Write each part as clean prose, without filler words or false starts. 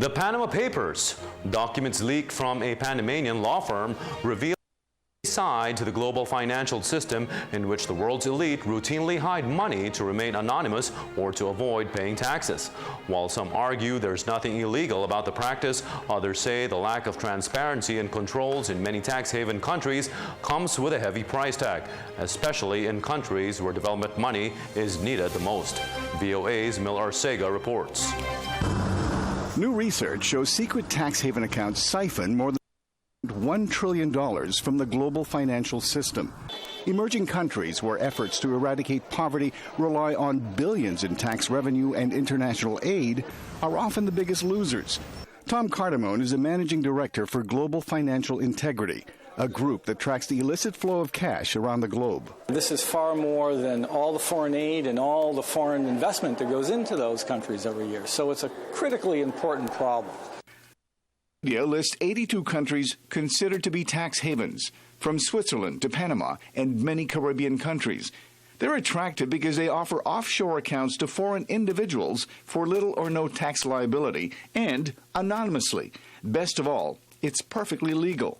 The Panama Papers. Documents leaked from a Panamanian law firm reveal a side to the global financial system in which the world's elite routinely hide money to remain anonymous or to avoid paying taxes. While some argue there's nothing illegal about the practice, others say the lack of transparency and controls in many tax haven countries comes with a heavy price tag, especially in countries where development money is needed the most. VOA's Mil Arcega reports. New research shows secret tax haven accounts siphon more than $1 trillion from the global financial system. Emerging countries where efforts to eradicate poverty rely on billions in tax revenue and international aid are often the biggest losers. Tom Cardamone is a managing director for Global Financial Integrity, a group that tracks the illicit flow of cash around the globe. This is far more than all the foreign aid and all the foreign investment that goes into those countries every year. So it's a critically important problem. India lists 82 countries considered to be tax havens, from Switzerland to Panama and many Caribbean countries. They're attractive because they offer offshore accounts to foreign individuals for little or no tax liability and anonymously. Best of all, it's perfectly legal.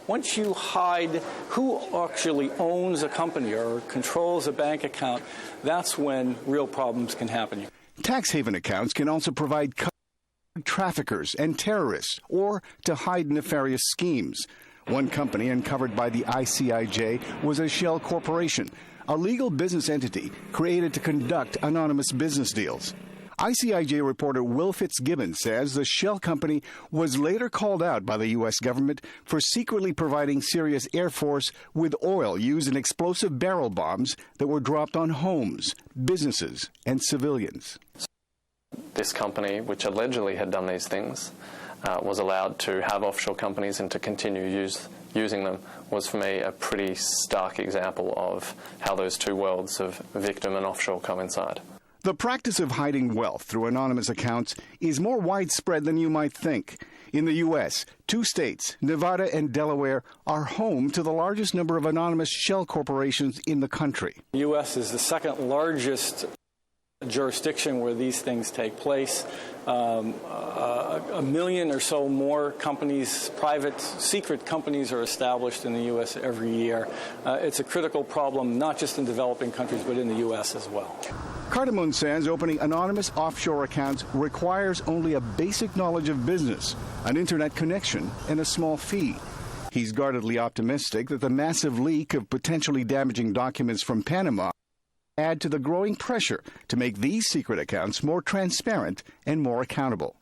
Once you hide who actually owns a company or controls a bank account, that's when real problems can happen. Tax haven accounts can also provide cover to traffickers and terrorists or to hide nefarious schemes. One company uncovered by the ICIJ was a shell corporation, a legal business entity created to conduct anonymous business deals. ICIJ reporter Will Fitzgibbon says the shell company was later called out by the U.S. government for secretly providing Syria's Air Force with oil used in explosive barrel bombs that were dropped on homes, businesses, and civilians. This company, which allegedly had done these things, was allowed to have offshore companies and to continue using them, was for me a pretty stark example of how those two worlds of victim and offshore coincide. The practice of hiding wealth through anonymous accounts is more widespread than you might think. In the U.S., 2 states, Nevada and Delaware, are home to the largest number of anonymous shell corporations in the country. The U.S. is the second largest jurisdiction where these things take place. 1 million or so more companies, private, secret companies, are established in the U.S. every year. It's a critical problem, not just in developing countries, but in the U.S. as well. Cardamone says opening anonymous offshore accounts requires only a basic knowledge of business, an internet connection, and a small fee. He's guardedly optimistic that the massive leak of potentially damaging documents from Panama add to the growing pressure to make these secret accounts more transparent and more accountable.